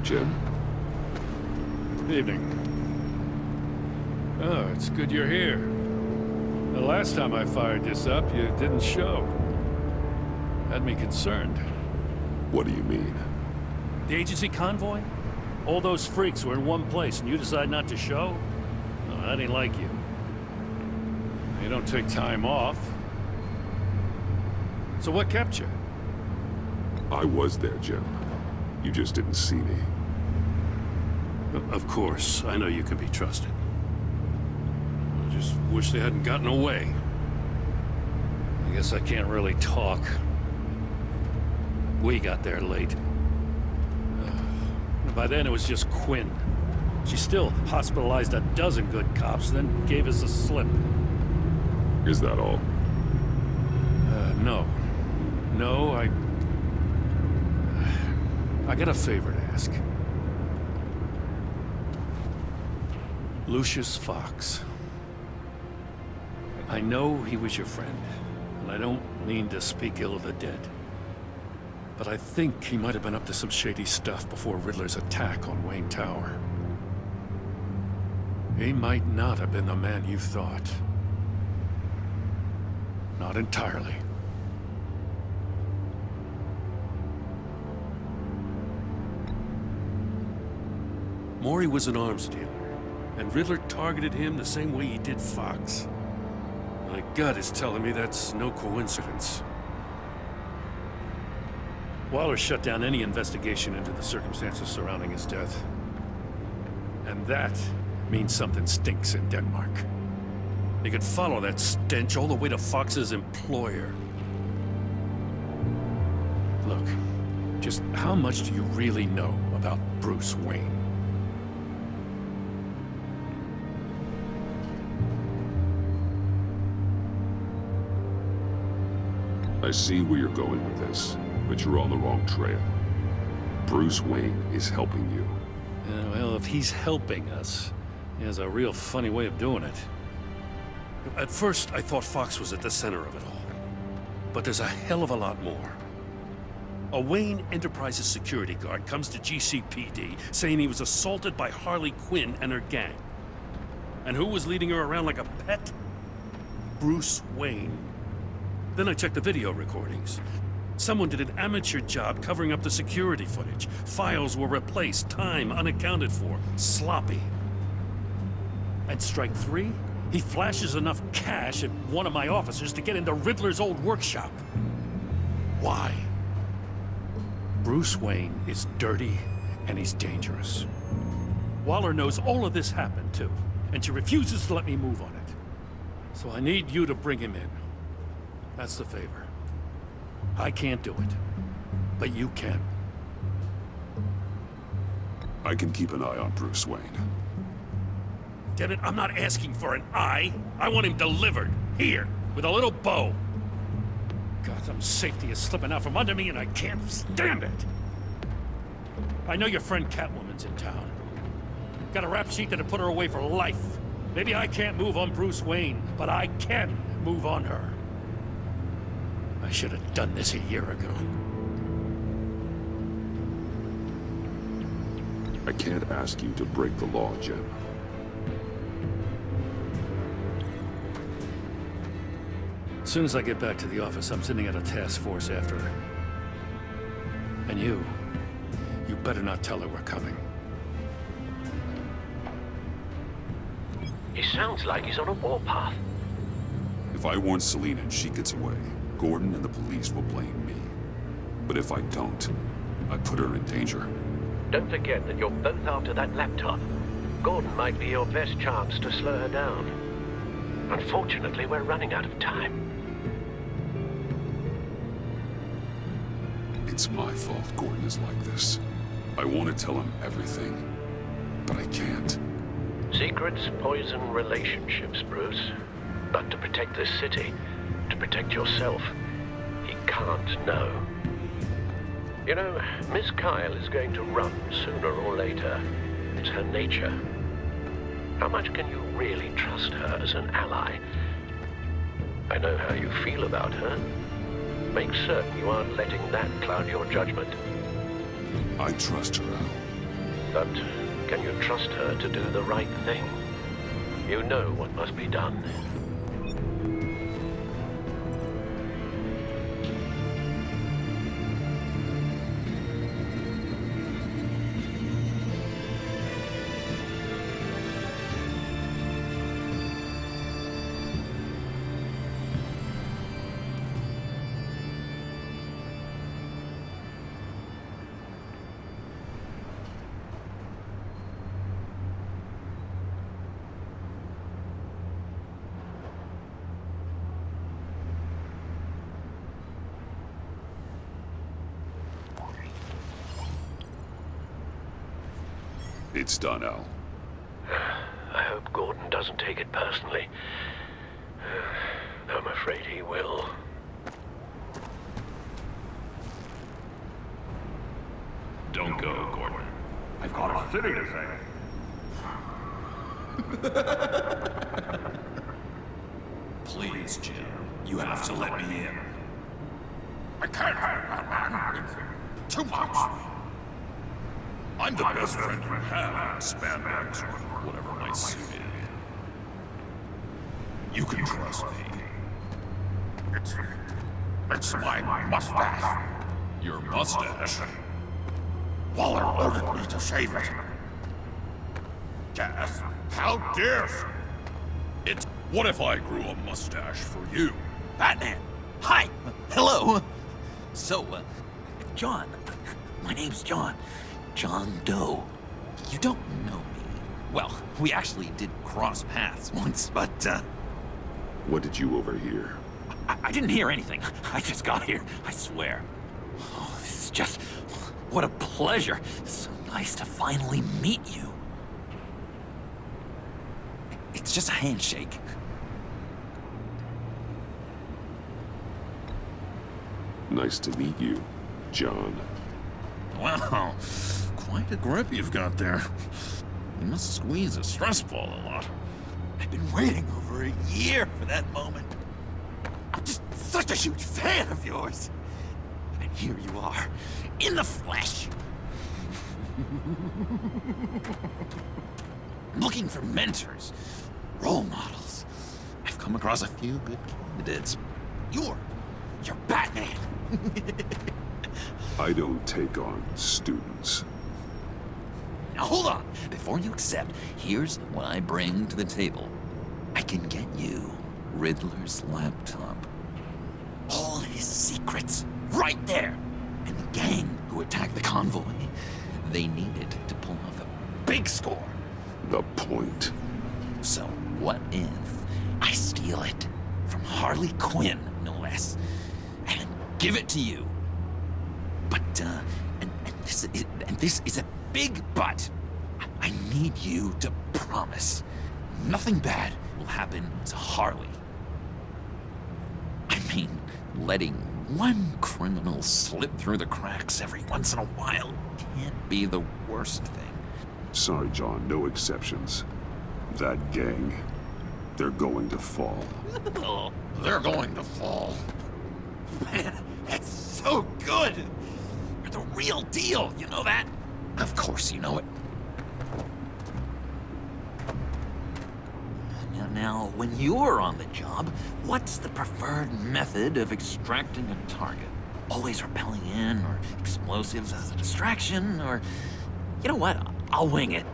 Jim? Evening. Oh, it's good you're here. The last time I fired this up, you didn't show. Had me concerned. What do you mean? The agency convoy? All those freaks were in one place and you decide not to show? No, that ain't like you. You don't take time off. So what kept you? I was there, Jim. You just didn't see me. Of course, I know you can be trusted. I just wish they hadn't gotten away. I guess I can't really talk. We got there late. By then it was just Quinn. She still hospitalized a dozen good cops, then gave us a slip. Is that all? No. No, I got a favor to ask. Lucius Fox. I know he was your friend, and I don't mean to speak ill of the dead. But I think he might have been up to some shady stuff before Riddler's attack on Wayne Tower. He might not have been the man you thought. Not entirely. Maury was an arms dealer, and Riddler targeted him the same way he did Fox. My gut is telling me that's no coincidence. Waller shut down any investigation into the circumstances surrounding his death. And that means something stinks in Denmark. You could follow that stench all the way to Fox's employer. Look, just how much do you really know about Bruce Wayne? I see where you're going with this, but you're on the wrong trail. Bruce Wayne is helping you. Well, if he's helping us, he has a real funny way of doing it. At first, I thought Fox was at the center of it all. But there's a hell of a lot more. A Wayne Enterprises security guard comes to GCPD saying he was assaulted by Harley Quinn and her gang. And who was leading her around like a pet? Bruce Wayne. Then I checked the video recordings. Someone did an amateur job covering up the security footage. Files were replaced, time unaccounted for, sloppy. At strike 3, he flashes enough cash at one of my officers to get into Riddler's old workshop. Why? Bruce Wayne is dirty and he's dangerous. Waller knows all of this happened too, and she refuses to let me move on it. So I need you to bring him in. That's the favor. I can't do it, but you can. I can keep an eye on Bruce Wayne. Damn it, I'm not asking for an eye. I want him delivered, here, with a little bow. Gotham's safety is slipping out from under me and I can't stand it. I know your friend Catwoman's in town. Got a rap sheet that'll put her away for life. Maybe I can't move on Bruce Wayne, but I can move on her. I should have done this a year ago. I can't ask you to break the law, Jim. As soon as I get back to the office, I'm sending out a task force after her. And you better not tell her we're coming. He sounds like he's on a warpath. If I warn Selina and she gets away, Gordon and the police will blame me. But if I don't, I put her in danger. Don't forget that you're both after that laptop. Gordon might be your best chance to slow her down. Unfortunately, we're running out of time. It's my fault Gordon is like this. I want to tell him everything, but I can't. Secrets poison relationships, Bruce. But to protect this city, to protect yourself, he can't know. You know, Miss Kyle is going to run sooner or later. It's her nature. How much can you really trust her as an ally? I know how you feel about her. Make certain you aren't letting that cloud your judgment. I trust her, Al. But can you trust her to do the right thing? You know what must be done. It's done, Al. I hope Gordon doesn't take it personally. I'm afraid he will. Don't go, Gordon. I've got a city to save. Please, Jim. You have to let me in. I can't, man. It's too much. I'm the best friend you have in spandex or whatever my suit is. You can trust me. It's my mustache. Your mustache? Waller ordered me to shave it. Gas, how dare she? It's... What if I grew a mustache for you? Batman! Hi! Hello! So, John. My name's John. John Doe. You don't know me. Well, we actually did cross paths once, but, What did you overhear? I didn't hear anything. I just got here, I swear. Oh, this is just... What a pleasure. It's so nice to finally meet you. It's just a handshake. Nice to meet you, John. Wow, quite a grip you've got there. You must squeeze a stress ball a lot. I've been waiting over a year for that moment. I'm just such a huge fan of yours. And here you are, in the flesh. I'm looking for mentors, role models. I've come across a few good candidates. You're Batman. I don't take on students. Now hold on. Before you accept, here's what I bring to the table. I can get you Riddler's laptop. All his secrets, right there. And the gang who attacked the convoy, they needed to pull off a big score. The point. So what if I steal it from Harley Quinn, no less, and give it to you? But, and this is a big but. I need you to promise nothing bad will happen to Harley. I mean, letting one criminal slip through the cracks every once in a while can't be the worst thing. Sorry, John, no exceptions. That gang, they're going to fall. They're going to fall. Man, that's so good! You're the real deal, you know that? Of course you know it. Now, when you're on the job, what's the preferred method of extracting a target? Always rappelling in, or explosives as a distraction, or... You know what? I'll wing it.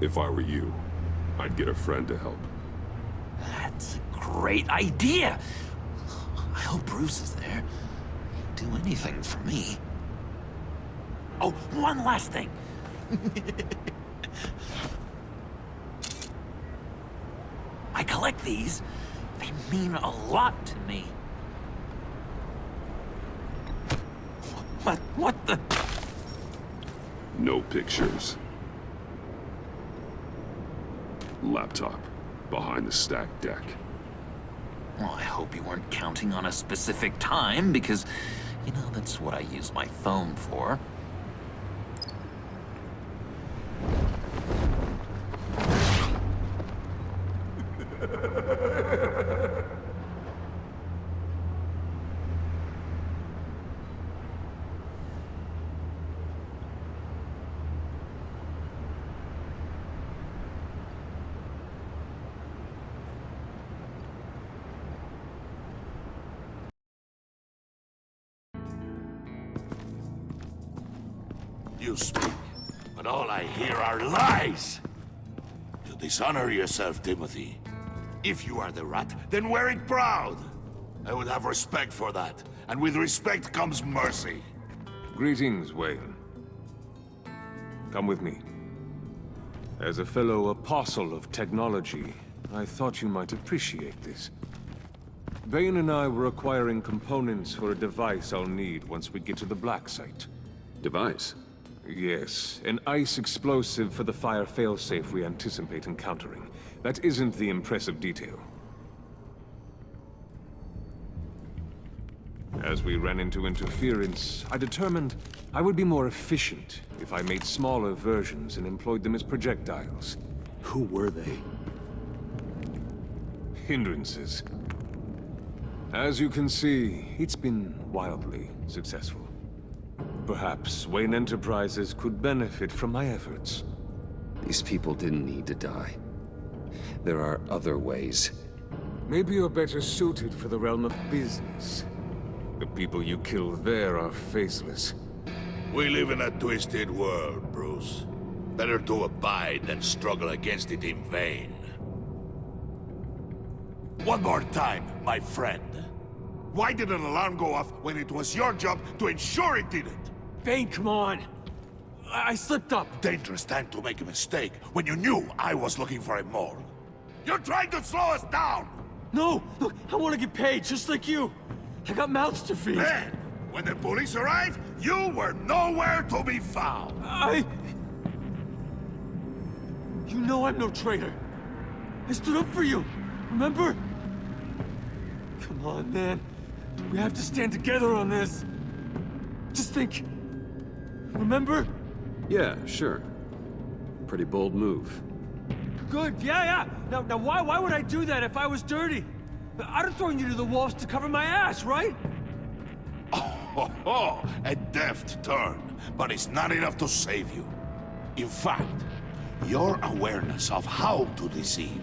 If I were you, I'd get a friend to help. That's a great idea! I hope Bruce is there. He'd do anything for me. Oh, one last thing. I collect these. They mean a lot to me. What the... No pictures. Laptop, behind the stacked deck. Well, I hope you weren't counting on a specific time, because, you know, that's what I use my phone for. You speak, but all I hear are lies! You dishonor yourself, Timothy. If you are the rat, then wear it proud! I would have respect for that, and with respect comes mercy. Greetings, Wayne. Come with me. As a fellow apostle of technology, I thought you might appreciate this. Bane and I were acquiring components for a device I'll need once we get to the Black Site. Device? Yes, an ice explosive for the fire failsafe we anticipate encountering. That isn't the impressive detail. As we ran into interference, I determined I would be more efficient if I made smaller versions and employed them as projectiles. Who were they? Hindrances. As you can see, it's been wildly successful. Perhaps Wayne Enterprises could benefit from my efforts. These people didn't need to die. There are other ways. Maybe you're better suited for the realm of business. The people you kill there are faceless. We live in a twisted world, Bruce. Better to abide than struggle against it in vain. One more time, my friend. Why did an alarm go off when it was your job to ensure it didn't? Bane, come on! I slipped up! Dangerous time to make a mistake when you knew I was looking for a mole. You're trying to slow us down! No! Look, I want to get paid, just like you! I got mouths to feed! Then, when the police arrived, you were nowhere to be found! You know I'm no traitor! I stood up for you, remember? Come on, man. We have to stand together on this. Just think. Remember? Yeah, sure. Pretty bold move. Good, yeah. Now why would I do that if I was dirty? I'd have thrown you to the wolves to cover my ass, right? Oh, a deft turn, but it's not enough to save you. In fact, your awareness of how to deceive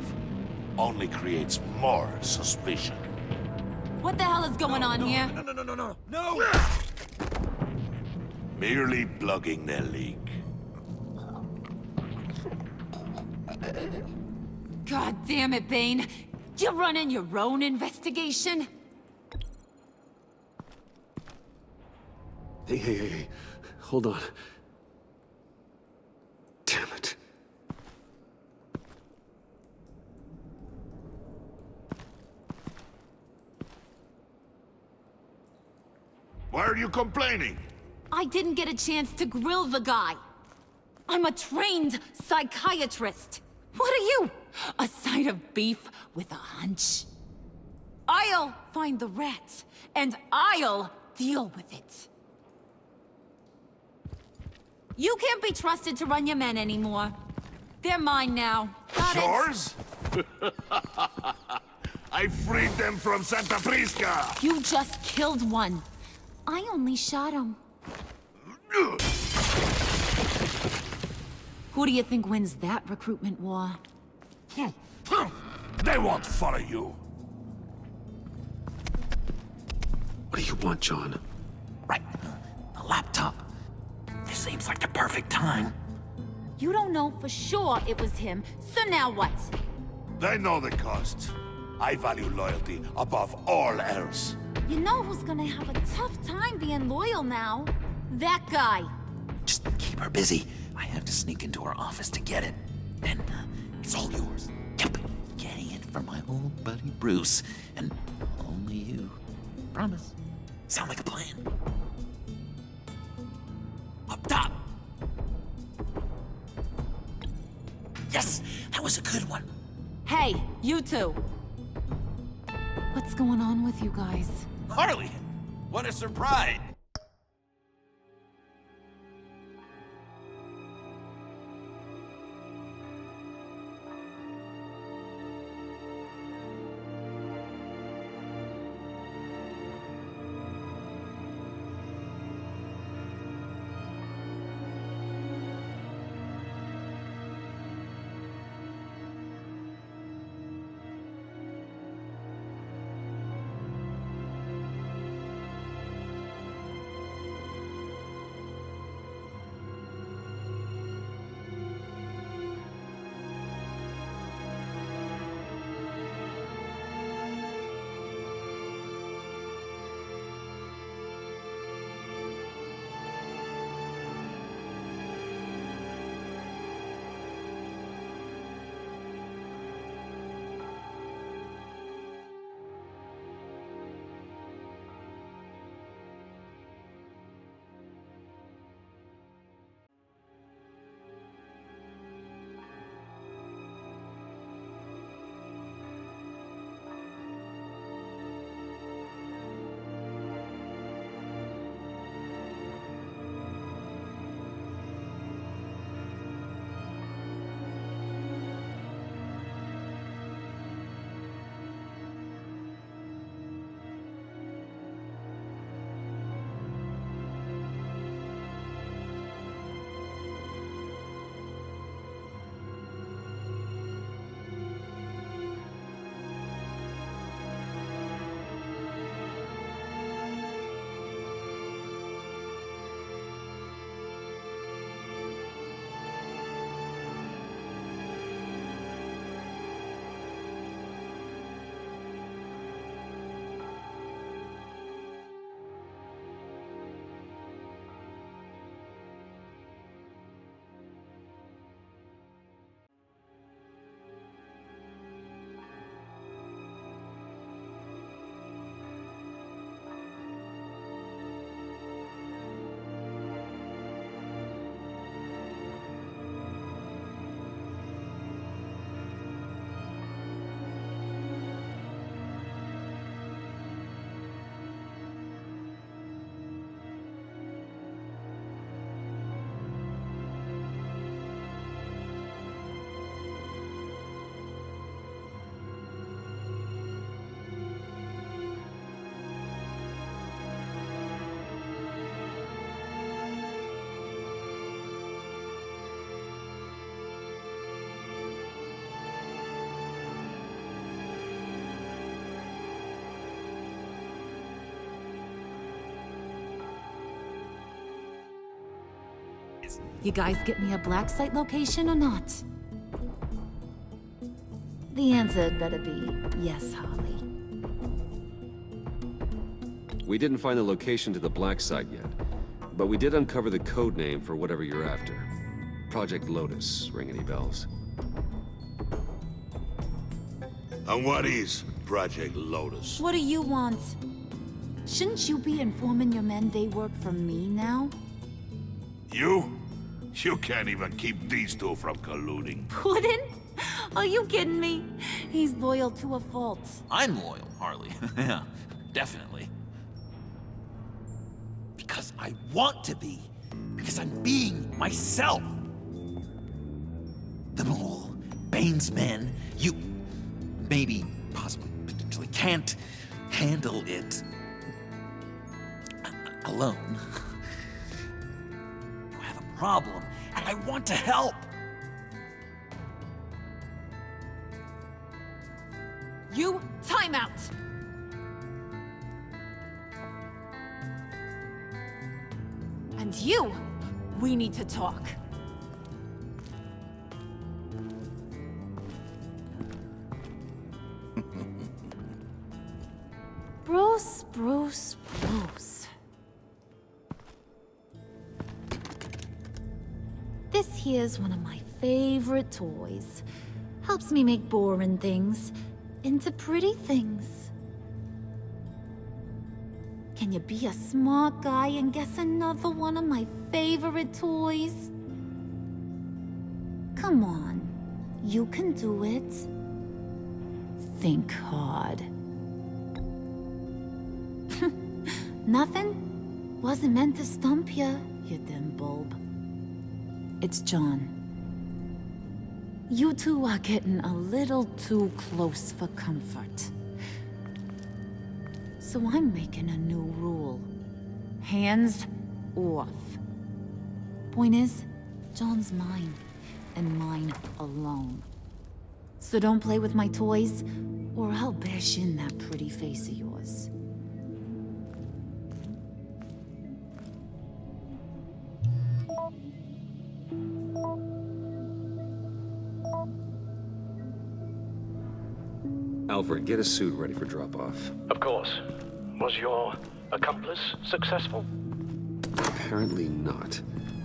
only creates more suspicion. What the hell is going on here? No! Merely plugging the leak. God damn it, Bane. You're running your own investigation? Hey. Hold on. Damn it. Why are you complaining? I didn't get a chance to grill the guy. I'm a trained psychiatrist. What are you? A side of beef with a hunch? I'll find the rat, and I'll deal with it. You can't be trusted to run your men anymore. They're mine now. Got it? Yours? I freed them from Santa Prisca! You just killed one. I only shot him. Who do you think wins that recruitment war? They won't follow you. What do you want, John? Right. The laptop. This seems like the perfect time. You don't know for sure it was him, so now what? They know the cost. I value loyalty above all else. You know who's gonna have a tough time being loyal now? That guy. Just keep her busy. I have to sneak into her office to get it. Then, it's all yours. Yep. Getting it from my old buddy Bruce. And only you. Promise. Sound like a plan? Up top! Yes! That was a good one. Hey, you two. What's going on with you guys? Harley! What a surprise! You guys get me a black site location or not? The answer had better be yes, Harley. We didn't find the location to the black site yet, but we did uncover the code name for whatever you're after. Project Lotus. Ring any bells? And what is Project Lotus? What do you want? Shouldn't you be informing your men they work for me now? You? You can't even keep these two from colluding. Puddin'? Are you kidding me? He's loyal to a fault. I'm loyal, Harley. Yeah, definitely. Because I want to be. Because I'm being myself. The mole, Bane's men, you, maybe, possibly, potentially can't handle it alone. You have a problem, and I want to help. You, time out! And you, we need to talk. Bruce. This here's one of my favorite toys. Helps me make boring things into pretty things. Can you be a smart guy and guess another one of my favorite toys? Come on, you can do it. Think hard. Nothing? Wasn't meant to stump you, you dim bulb. It's John. You two are getting a little too close for comfort. So I'm making a new rule. Hands off. Point is, John's mine, and mine alone. So don't play with my toys, or I'll bash in that pretty face of yours. Alfred, get a suit ready for drop-off. Of course. Was your accomplice successful? Apparently not.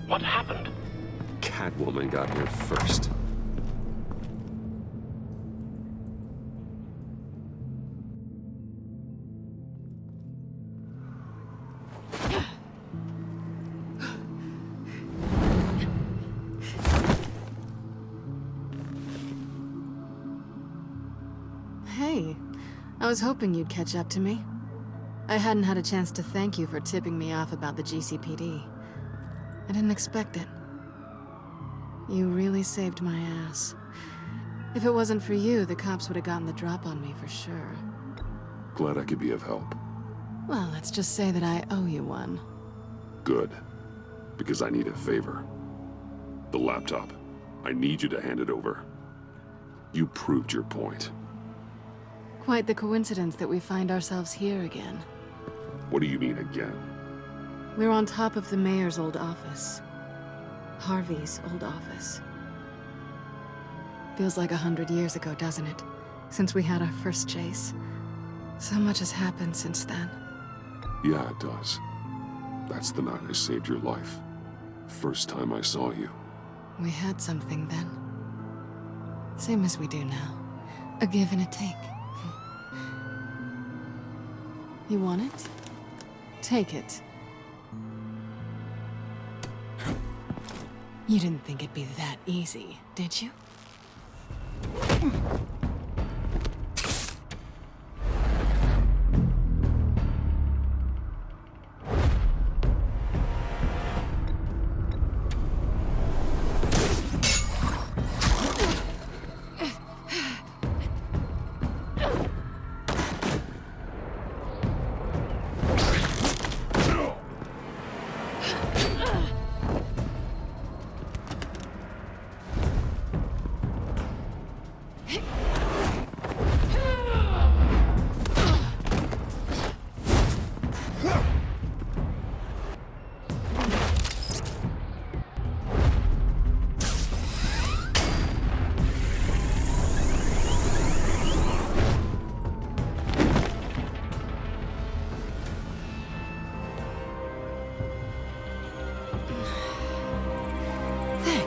What happened? Catwoman got here first. Hey, I was hoping you'd catch up to me. I hadn't had a chance to thank you for tipping me off about the GCPD. I didn't expect it. You really saved my ass. If it wasn't for you, the cops would have gotten the drop on me for sure. Glad I could be of help. Well, let's just say that I owe you one. Good. Because I need a favor. The laptop. I need you to hand it over. You proved your point. Quite the coincidence that we find ourselves here again. What do you mean again? We're on top of the mayor's old office. Harvey's old office. Feels like 100 years ago, doesn't it? Since we had our first chase. So much has happened since then. Yeah, it does. That's the night I saved your life. First time I saw you. We had something then. Same as we do now. A give and a take. You want it? Take it. You didn't think it'd be that easy, did you?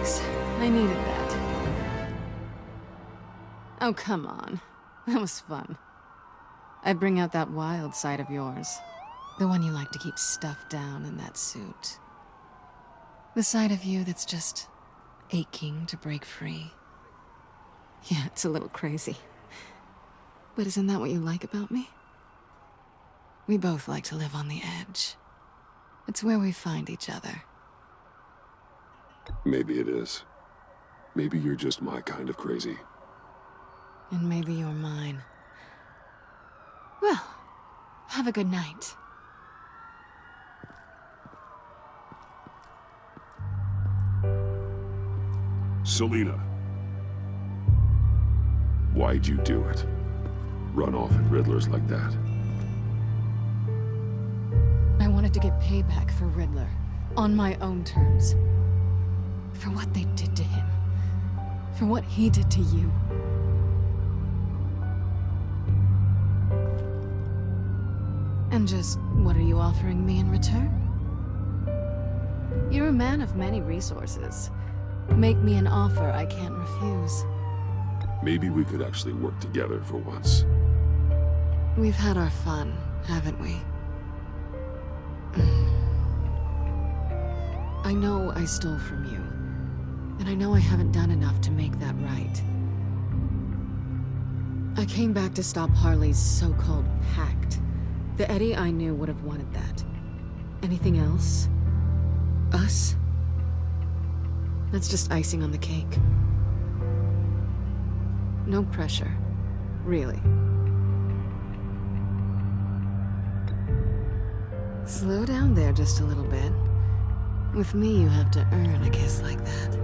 Thanks. I needed that. Oh, come on. That was fun. I bring out that wild side of yours. The one you like to keep stuffed down in that suit. The side of you that's just aching to break free. Yeah, it's a little crazy. But isn't that what you like about me? We both like to live on the edge. It's where we find each other. Maybe it is. Maybe you're just my kind of crazy. And maybe you're mine. Well, have a good night. Selina. Why'd you do it? Run off at Riddlers like that? I wanted to get payback for Riddler. On my own terms. For what they did to him. For what he did to you. And just what are you offering me in return? You're a man of many resources. Make me an offer I can't refuse. Maybe we could actually work together for once. We've had our fun, haven't we? I know I stole from you. And I know I haven't done enough to make that right. I came back to stop Harley's so-called pact. The Eddie I knew would have wanted that. Anything else? Us? That's just icing on the cake. No pressure. Really. Slow down there just a little bit. With me, you have to earn a kiss like that.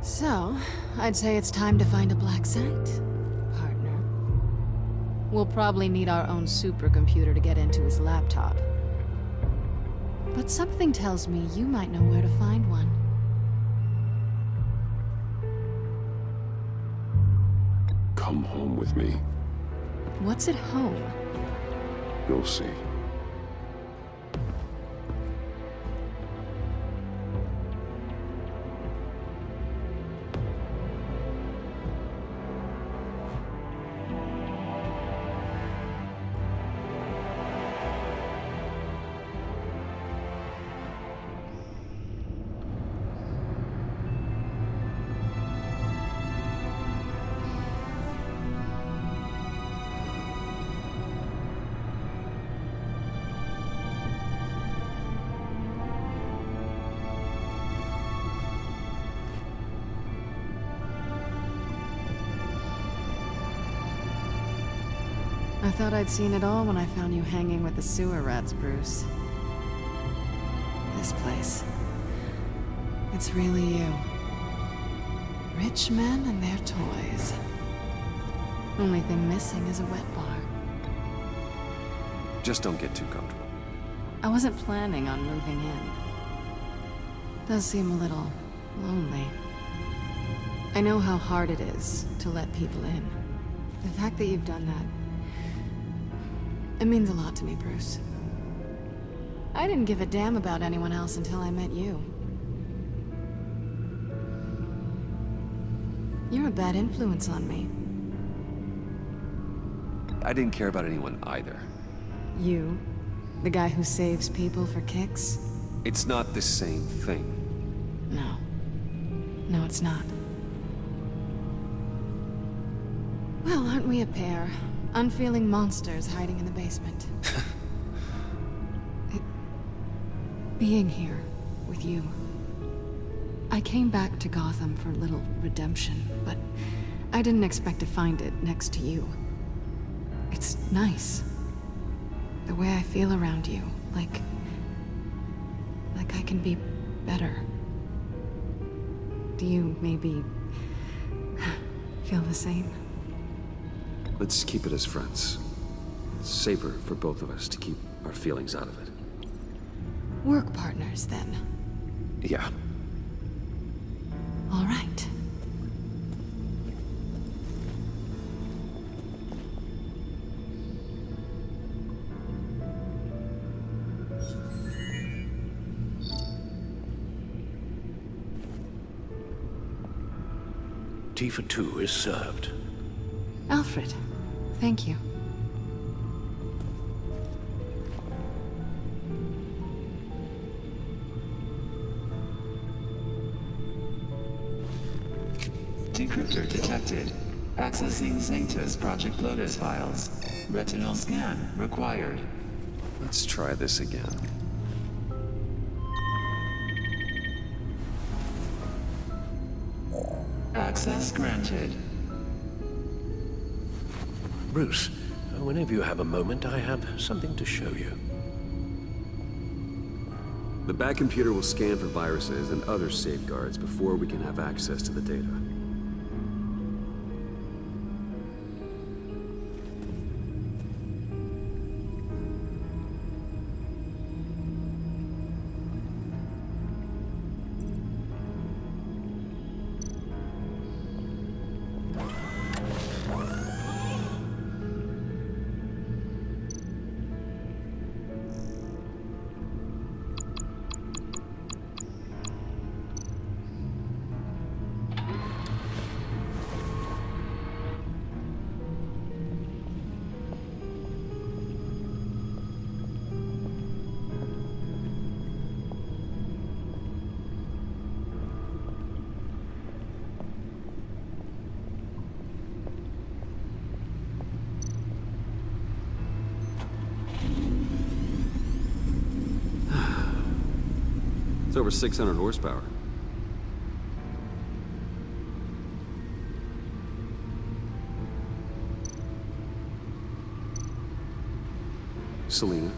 So, I'd say it's time to find a black site, partner. We'll probably need our own supercomputer to get into his laptop. But something tells me you might know where to find one. Come home with me. What's at home? You'll see. I thought I'd seen it all when I found you hanging with the sewer rats, Bruce. This place. It's really you. Rich men and their toys. Only thing missing is a wet bar. Just don't get too comfortable. I wasn't planning on moving in. Does seem a little lonely. I know how hard it is to let people in. The fact that you've done that, it means a lot to me, Bruce. I didn't give a damn about anyone else until I met you. You're a bad influence on me. I didn't care about anyone either. You? The guy who saves people for kicks? It's not the same thing. No. No, it's not. Well, aren't we a pair? Unfeeling monsters hiding in the basement. Being here with you. I came back to Gotham for a little redemption, but I didn't expect to find it next to you. It's nice. The way I feel around you, like I can be better. Do you maybe feel the same? Let's keep it as friends. It's safer for both of us to keep our feelings out of it. Work partners, then. Yeah. All right. tea for two is served. Alfred, thank you. Decryptor detected. Accessing Zeta's Project Lotus files. Retinal scan required. Let's try this again. Access granted. Bruce, whenever you have a moment, I have something to show you. The back computer will scan for viruses and other safeguards before we can have access to the data. It's over 600 horsepower. Selina.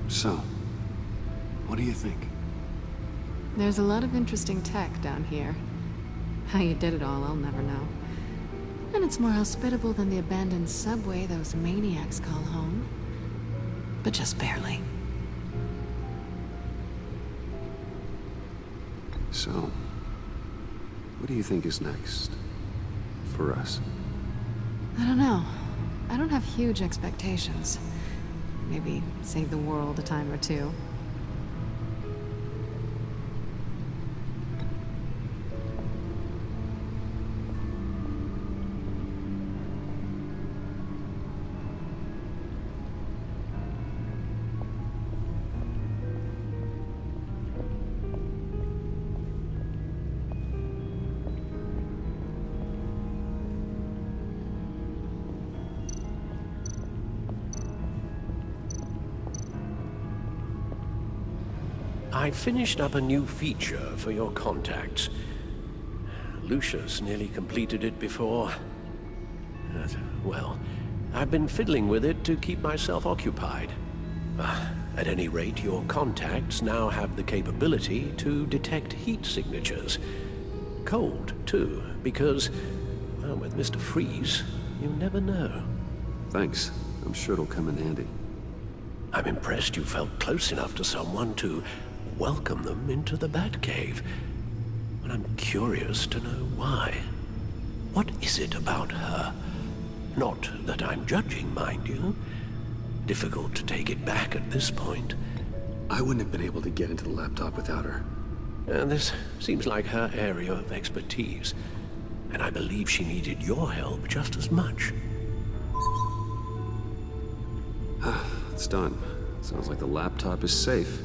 So, what do you think? There's a lot of interesting tech down here. How you did it all, I'll never know. And it's more hospitable than the abandoned subway those maniacs call home. But just barely. So, what do you think is next? For us? I don't know. I don't have huge expectations. Maybe save the world a time or two. I finished up a new feature for your contacts. Lucius nearly completed it before. Well, I've been fiddling with it to keep myself occupied. At any rate, your contacts now have the capability to detect heat signatures. Cold, too, because, well, with Mr. Freeze, you never know. Thanks. I'm sure it'll come in handy. I'm impressed you felt close enough to someone to welcome them into the Batcave. But I'm curious to know why. What is it about her? Not that I'm judging, mind you. Difficult to take it back at this point. I wouldn't have been able to get into the laptop without her. This seems like her area of expertise. And I believe she needed your help just as much. It's done. Sounds like the laptop is safe.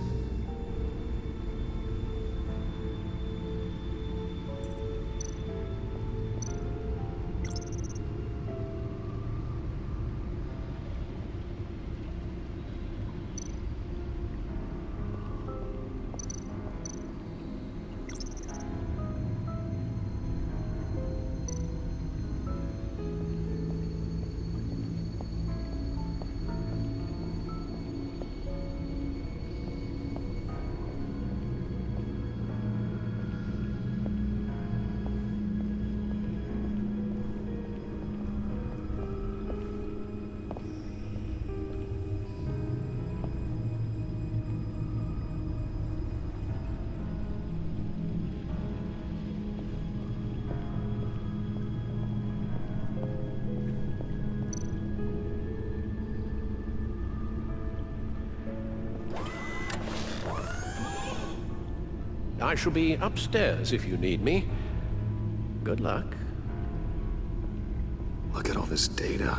I shall be upstairs if you need me. Good luck. Look at all this data.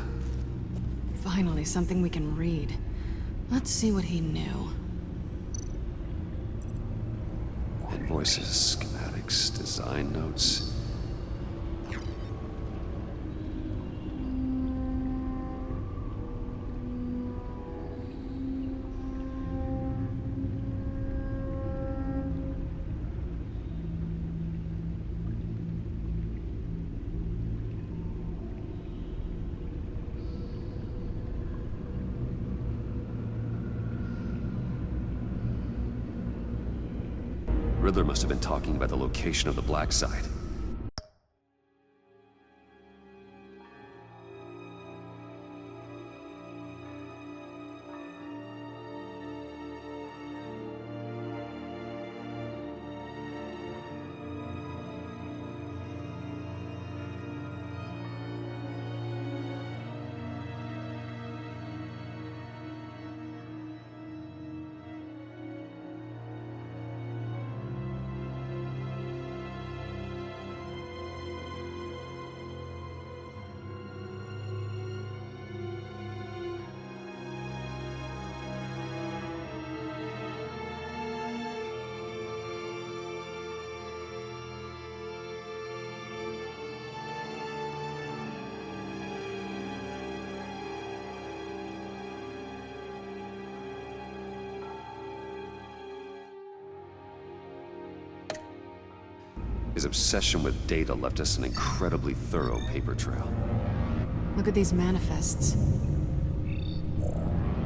Finally, something we can read. Let's see what he knew. Invoices, schematics, design notes. Riddler must have been talking about the location of the black site. His obsession with data left us an incredibly thorough paper trail. Look at these manifests.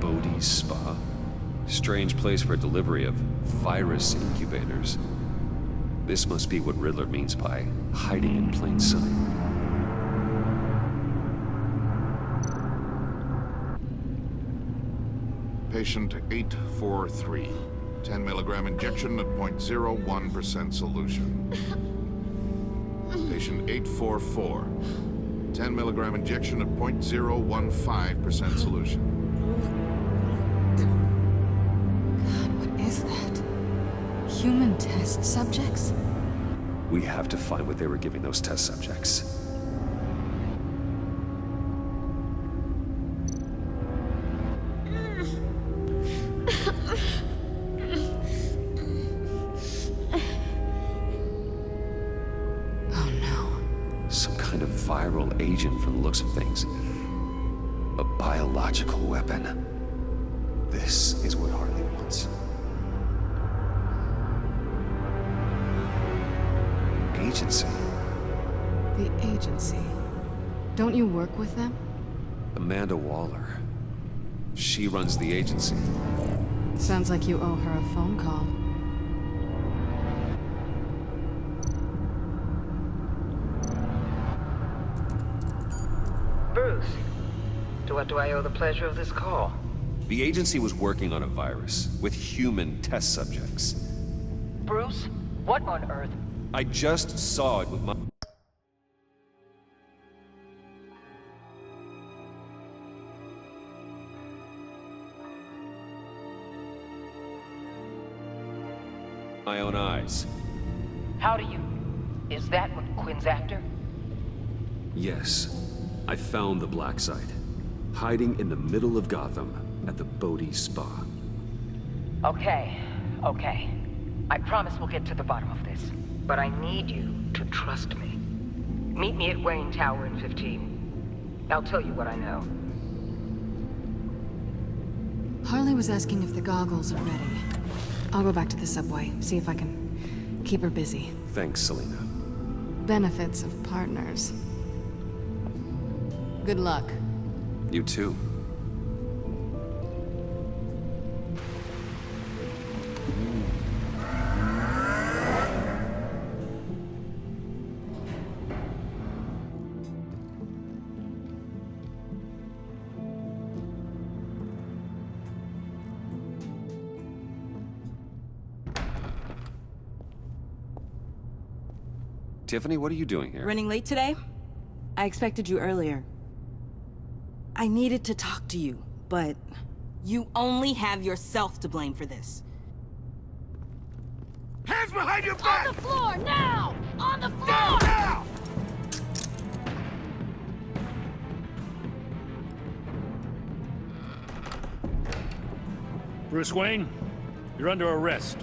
Bodhi's Spa? Strange place for delivery of virus incubators. This must be what Riddler means by hiding in plain sight. Patient 843. 10 milligram injection at 0.01% solution. Patient 844. 10 milligram injection at 0.015% solution. God, what is that? Human test subjects? We have to find what they were giving those test subjects. Agent from the looks of things. A biological weapon. This is what Harley wants. Agency. The agency. Don't you work with them? Amanda Waller. She runs the agency. Sounds like you owe her a phone call. Bruce, to what do I owe the pleasure of this call? The agency was working on a virus with human test subjects. Bruce, what on earth? I just saw it with my own eyes. How do you... Is that what Quinn's after? Yes. I found the black site, hiding in the middle of Gotham at the Bodhi Spa. Okay. I promise we'll get to the bottom of this. But I need you to trust me. Meet me at Wayne Tower in 15. I'll tell you what I know. Harley was asking if the goggles are ready. I'll go back to the subway, see if I can keep her busy. Thanks, Selina. Benefits of partners. Good luck. You too. Tiffany, what are you doing here? Running late today? I expected you earlier. I needed to talk to you, but you only have yourself to blame for this. Hands behind your back! On the floor, now! On the floor! Down, now! Bruce Wayne, you're under arrest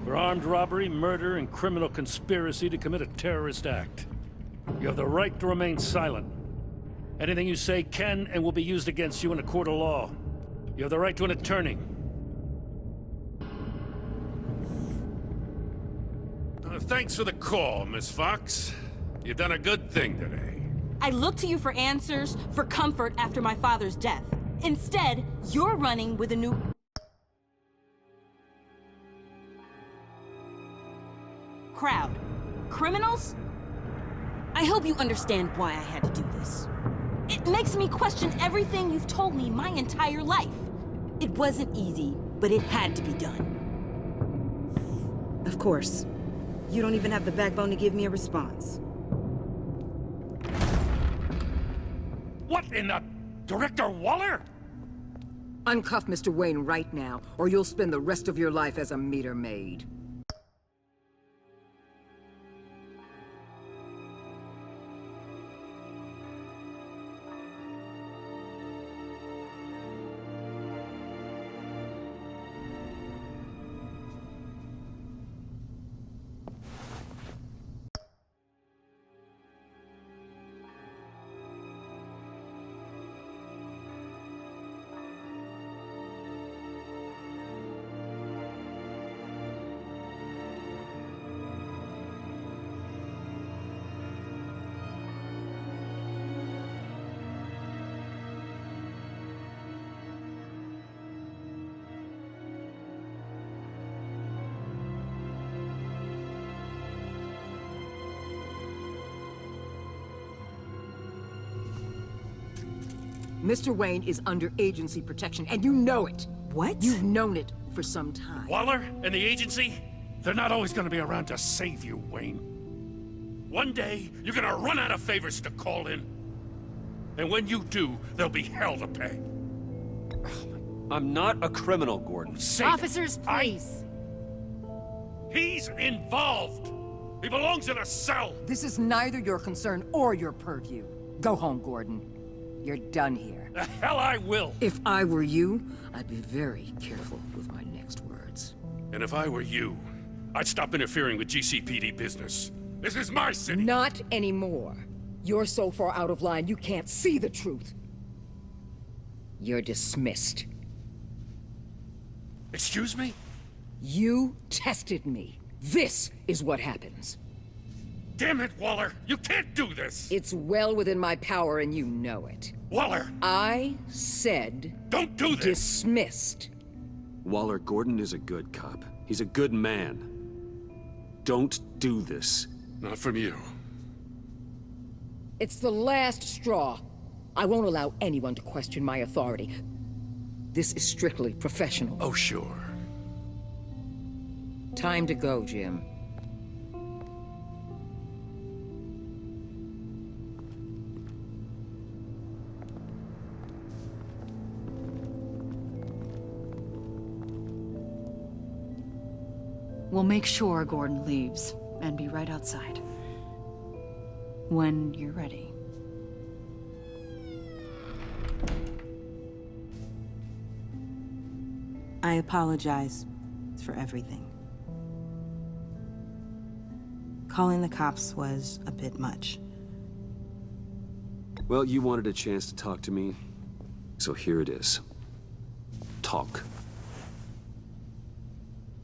for armed robbery, murder, and criminal conspiracy to commit a terrorist act. You have the right to remain silent. Anything you say can and will be used against you in a court of law. You have the right to an attorney. Thanks for the call, Miss Fox. You've done a good thing today. I look to you for answers, for comfort after my father's death. Instead, you're running with a new... crowd. Criminals? I hope you understand why I had to do this. It makes me question everything you've told me my entire life. It wasn't easy, but it had to be done. Of course. You don't even have the backbone to give me a response. What in the... Director Waller? Uncuff Mr. Wayne right now, or you'll spend the rest of your life as a meter maid. Mr. Wayne is under agency protection, and you know it. What? You've known it for some time. Waller and the agency? They're not always gonna be around to save you, Wayne. One day, you're gonna run out of favors to call in. And when you do, there'll be hell to pay. I'm not a criminal, Gordon. Officers, please. He's involved. He belongs in a cell. This is neither your concern or your purview. Go home, Gordon. You're done here. The hell I will. If I were you, I'd be very careful with my next words. And if I were you, I'd stop interfering with GCPD business. This is my city. Not anymore. You're so far out of line, you can't see the truth. You're dismissed. Excuse me? You tested me. This is what happens. Damn it, Waller! You can't do this! It's well within my power and you know it. Waller! I said... Don't do this! Dismissed. Waller, Gordon is a good cop. He's a good man. Don't do this. Not from you. It's the last straw. I won't allow anyone to question my authority. This is strictly professional. Oh, sure. Time to go, Jim. We'll make sure Gordon leaves, and be right outside. When you're ready. I apologize for everything. Calling the cops was a bit much. Well, you wanted a chance to talk to me, so here it is. Talk.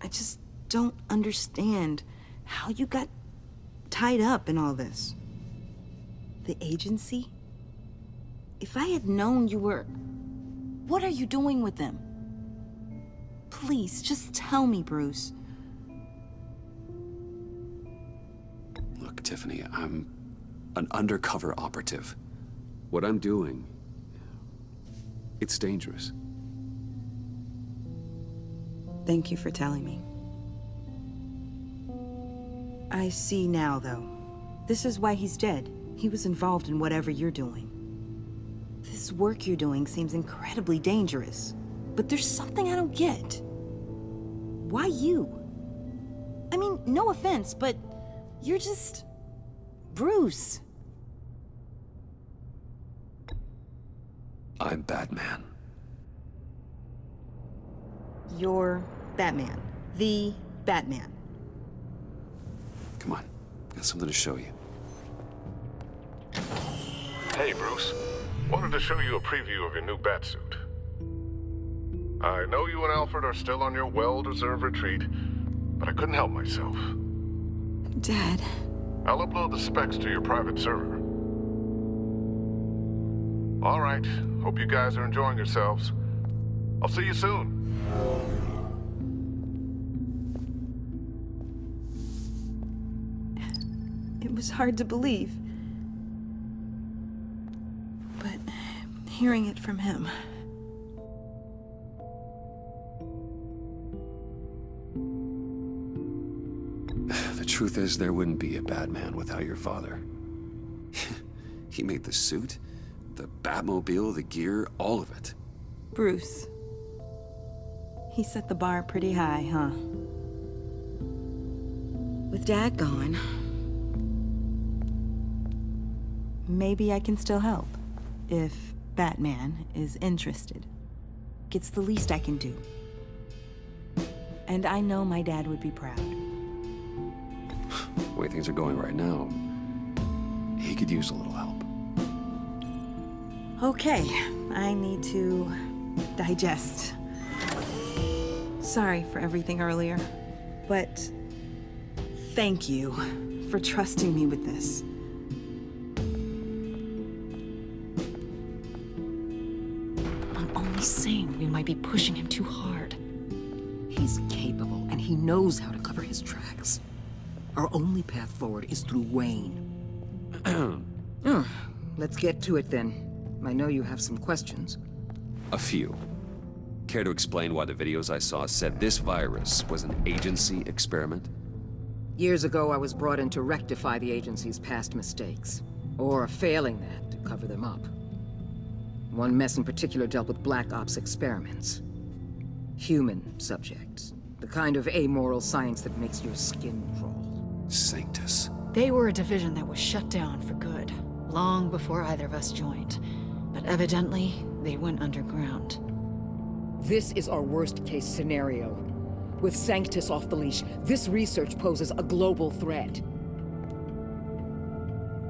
I just don't understand how you got tied up in all this. The agency? If I had known you were... What are you doing with them? Please, just tell me, Bruce. Look, Tiffany, I'm an undercover operative. What I'm doing, it's dangerous. Thank you for telling me. I see now, though. This is why he's dead. He was involved in whatever you're doing. This work you're doing seems incredibly dangerous. But there's something I don't get. Why you? I mean, no offense, but you're just... Bruce. I'm Batman. You're Batman. The Batman. Come on, got something to show you. Hey, Bruce. Wanted to show you a preview of your new Batsuit. I know you and Alfred are still on your well-deserved retreat, but I couldn't help myself. Dad. I'll upload the specs to your private server. All right. Hope you guys are enjoying yourselves. I'll see you soon. It was hard to believe. But hearing it from him... The truth is, there wouldn't be a Batman without your father. He made the suit, the Batmobile, the gear, all of it. Bruce. He set the bar pretty high, huh? With Dad gone, maybe I can still help. If Batman is interested. It's the least I can do. And I know my dad would be proud. The way things are going right now, he could use a little help. Okay, I need to digest. Sorry for everything earlier, but thank you for trusting me with this. I'm only saying we might be pushing him too hard. He's capable, and he knows how to cover his tracks. Our only path forward is through Wayne. Let's get to it then. I know you have some questions. A few. Care to explain why the videos I saw said this virus was an agency experiment? Years ago, I was brought in to rectify the agency's past mistakes. Or failing that, to cover them up. One mess in particular dealt with Black Ops experiments. Human subjects. The kind of amoral science that makes your skin crawl. Sanctus. They were a division that was shut down for good, long before either of us joined. But evidently, they went underground. This is our worst-case scenario. With Sanctus off the leash, this research poses a global threat.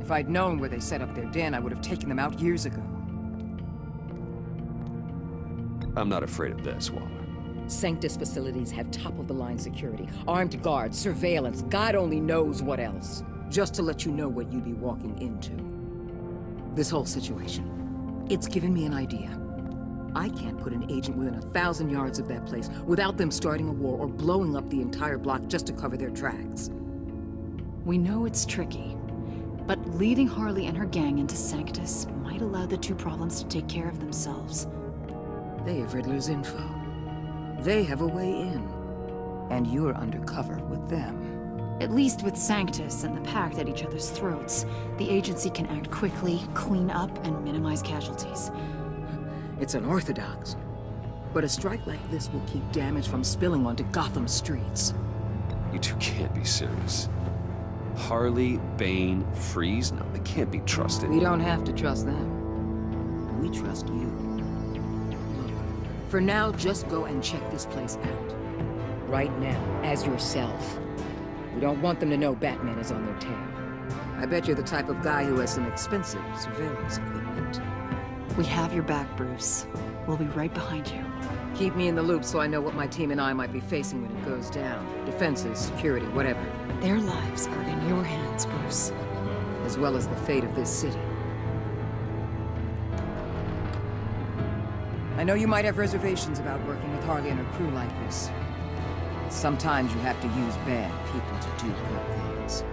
If I'd known where they set up their den, I would have taken them out years ago. I'm not afraid of this, Waller. Sanctus facilities have top-of-the-line security, armed guards, surveillance, God only knows what else. Just to let you know what you'd be walking into. This whole situation, it's given me an idea. I can't put an agent within 1,000 yards of that place without them starting a war or blowing up the entire block just to cover their tracks. We know it's tricky, but leading Harley and her gang into Sanctus might allow the two problems to take care of themselves. They have Riddler's info. They have a way in. And you're undercover with them. At least with Sanctus and the Pact at each other's throats, the agency can act quickly, clean up, and minimize casualties. It's unorthodox. But a strike like this will keep damage from spilling onto Gotham streets. You two can't be serious. Harley, Bane, Freeze? No, they can't be trusted. We don't have to trust them. We trust you. Look, for now, just go and check this place out. Right now, as yourself. We don't want them to know Batman is on their tail. I bet you're the type of guy who has some expensive surveillance equipment. We have your back, Bruce. We'll be right behind you. Keep me in the loop so I know what my team and I might be facing when it goes down. Defenses, security, whatever. Their lives are in your hands, Bruce. As well as the fate of this city. I know you might have reservations about working with Harley and her crew like this. Sometimes you have to use bad people to do good things.